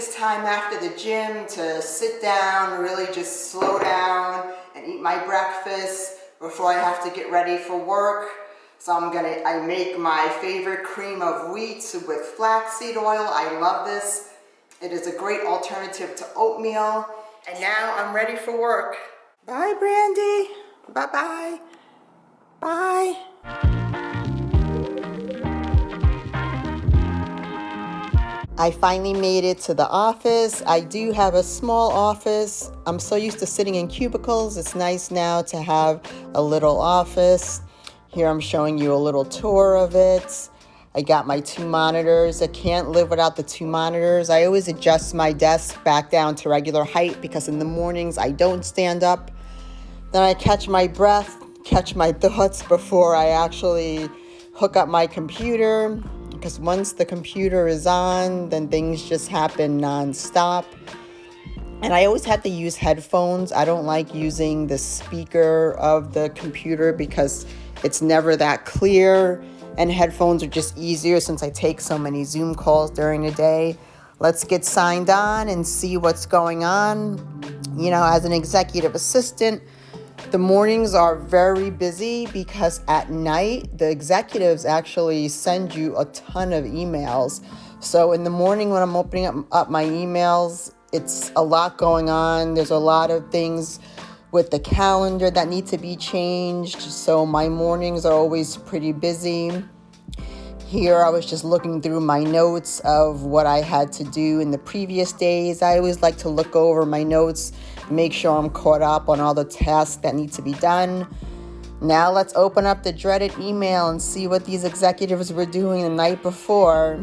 this time after the gym to sit down, really just slow down and eat my breakfast before I have to get ready for work. So I make my favorite cream of wheat with flaxseed oil. I love this. It is a great alternative to oatmeal. And now I'm ready for work. Bye, Brandy. Bye-bye. Bye. I finally made it to the office. I do have a small office. I'm so used to sitting in cubicles. It's nice now to have a little office. Here I'm showing you a little tour of it. I got my 2 monitors. I can't live without the 2 monitors. I always adjust my desk back down to regular height because in the mornings I don't stand up. Then I catch my breath, catch my thoughts before I actually hook up my computer. Because once the computer is on, then things just happen nonstop. And I always have to use headphones. I don't like using the speaker of the computer because it's never that clear. And headphones are just easier since I take so many Zoom calls during the day. Let's get signed on and see what's going on. You know, as an executive assistant, the mornings are very busy because at night, the executives actually send you a ton of emails. So in the morning when I'm opening up my emails, it's a lot going on. There's a lot of things with the calendar that need to be changed. So my mornings are always pretty busy. Here I was just looking through my notes of what I had to do in the previous days. I always like to look over my notes, make sure I'm caught up on all the tasks that need to be done. Now let's open up the dreaded email and see what these executives were doing the night before.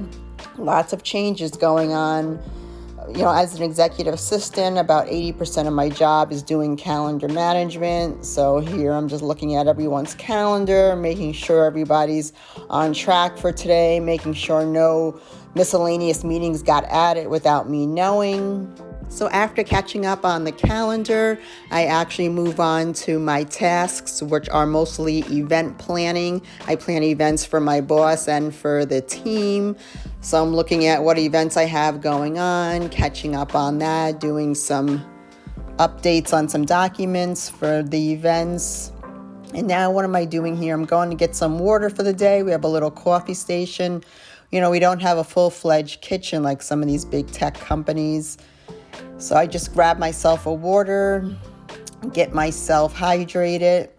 Lots of changes going on. You know, as an executive assistant, about 80% of my job is doing calendar management. So here I'm just looking at everyone's calendar, making sure everybody's on track for today, making sure no miscellaneous meetings got added without me knowing. So after catching up on the calendar, I actually move on to my tasks, which are mostly event planning. I plan events for my boss and for the team. So I'm looking at what events I have going on, catching up on that, doing some updates on some documents for the events. And now what am I doing here? I'm going to get some water for the day. We have a little coffee station. You know, we don't have a full-fledged kitchen like some of these big tech companies. So I just grab myself a water, get myself hydrated.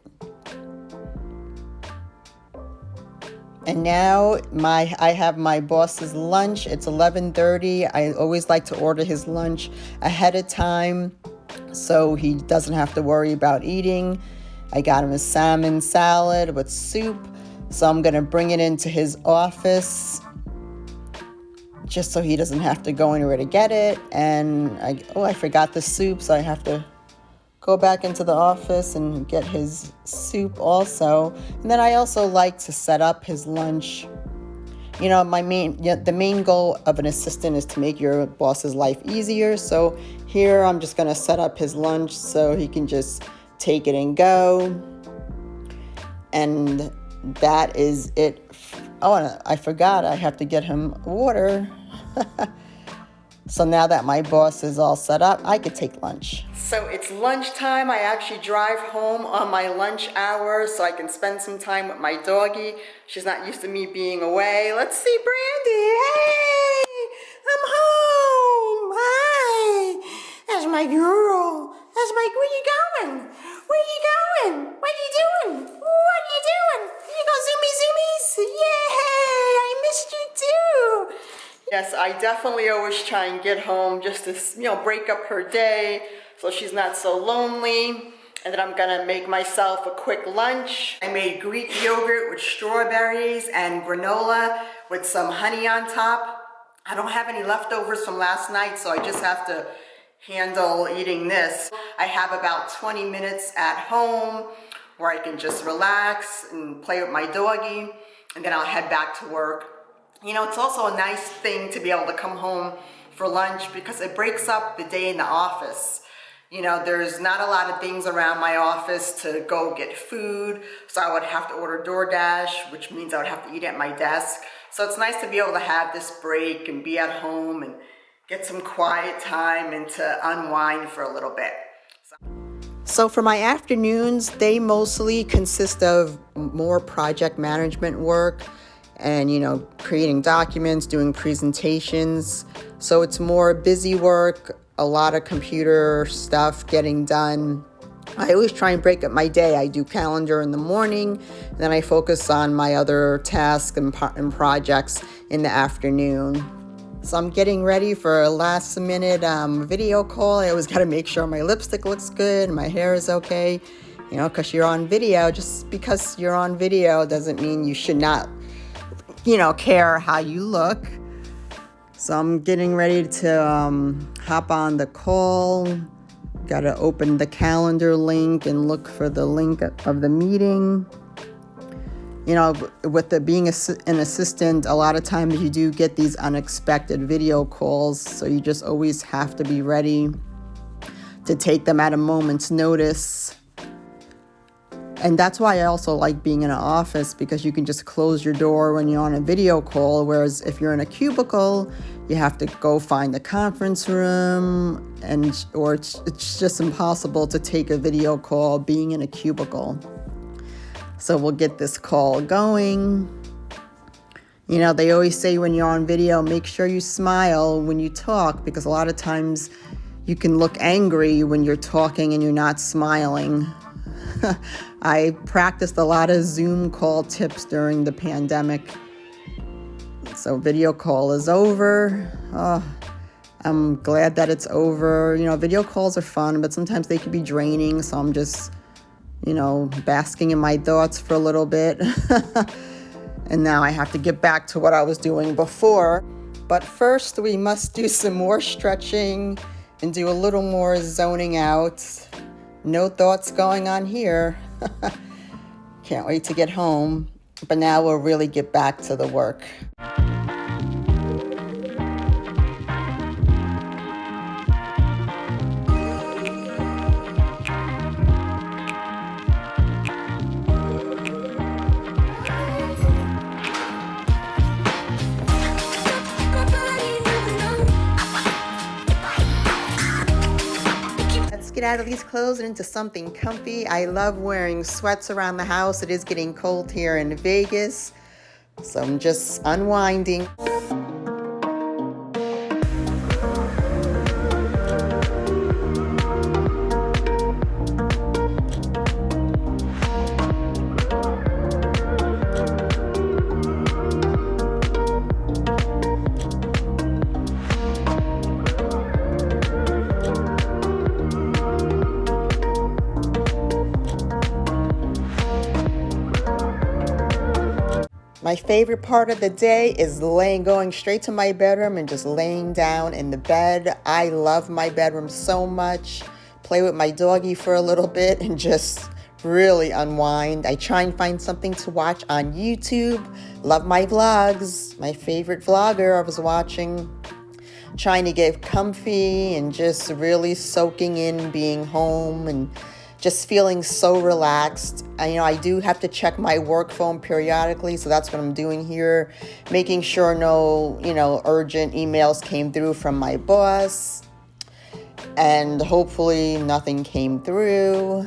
And now I have my boss's lunch. It's 11:30. I always like to order his lunch ahead of time so he doesn't have to worry about eating. I got him a salmon salad with soup. So I'm going to bring it into his office just so he doesn't have to go anywhere to get it. And I forgot the soup, so I have to go back into the office and get his soup also. And then I also like to set up his lunch. You know, the main goal of an assistant is to make your boss's life easier. So here I'm just going to set up his lunch so he can just take it and go. And that is it. Oh, and I forgot I have to get him water. So now that my boss is all set up, I could take lunch. So it's lunchtime. I actually drive home on my lunch hour so I can spend some time with my doggie. She's not used to me being away. Let's see Brandy. Hey, I'm home. Hi. That's my girl. Where you going? Where you going? What are you doing? What are you doing? You go zoomies? Yay, I missed you too. Yes, I definitely always try and get home just to, break up her day so she's not so lonely. And then I'm gonna make myself a quick lunch. I made Greek yogurt with strawberries and granola with some honey on top. I don't have any leftovers from last night, so I just have to handle eating this. I have about 20 minutes at home where I can just relax and play with my doggie, and then I'll head back to work. You know, it's also a nice thing to be able to come home for lunch because it breaks up the day in the office. You know, there's not a lot of things around my office to go get food, so I would have to order DoorDash, which means I would have to eat at my desk. So it's nice to be able to have this break and be at home and get some quiet time and to unwind for a little bit. So for my afternoons, they mostly consist of more project management work and, creating documents, doing presentations. So it's more busy work, a lot of computer stuff getting done. I always try and break up my day. I do calendar in the morning, and then I focus on my other tasks and projects in the afternoon. So I'm getting ready for a last minute video call. I always got to make sure my lipstick looks good, my hair is okay, because you're on video. Just because you're on video doesn't mean you should not, care how you look. So I'm getting ready to hop on the call. Got to open the calendar link and look for the link of the meeting. With being an assistant, a lot of times you do get these unexpected video calls, so you just always have to be ready to take them at a moment's notice. And that's why I also like being in an office, because you can just close your door when you're on a video call, whereas if you're in a cubicle, you have to go find the conference room, or it's just impossible to take a video call being in a cubicle. So we'll get this call going. They always say when you're on video, make sure you smile when you talk, because a lot of times you can look angry when you're talking and you're not smiling. I practiced a lot of Zoom call tips during the pandemic. So video call is over. I'm glad that it's over. Video calls are fun, but sometimes they can be draining. So I'm just basking in my thoughts for a little bit. And now I have to get back to what I was doing before. But first, we must do some more stretching and do a little more zoning out. No thoughts going on here. Can't wait to get home. But now we'll really get back to the work. Get out of these clothes and into something comfy. I love wearing sweats around the house. It is getting cold here in Vegas, so I'm just unwinding. My favorite part of the day is going straight to my bedroom and just laying down in the bed. I love my bedroom so much. Play with my doggie for a little bit and just really unwind. I try and find something to watch on YouTube. Love my vlogs. My favorite vlogger I was watching. Trying to get comfy and just really soaking in being home and just feeling so relaxed. I do have to check my work phone periodically, so that's what I'm doing here, making sure no, urgent emails came through from my boss, and hopefully nothing came through.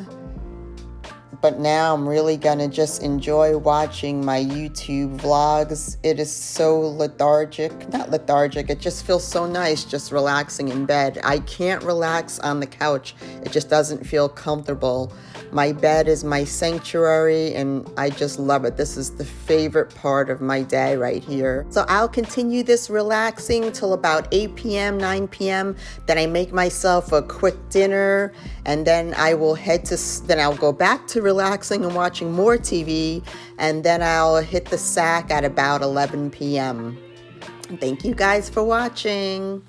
But now I'm really gonna just enjoy watching my YouTube vlogs. It is so not lethargic, it just feels so nice just relaxing in bed. I can't relax on the couch. It just doesn't feel comfortable. My bed is my sanctuary and I just love it. This is the favorite part of my day right here. So I'll continue this relaxing till about 8 p.m., 9 p.m. Then I make myself a quick dinner and then I will then I'll go back to relaxing and watching more TV, and then I'll hit the sack at about 11 p.m. Thank you guys for watching.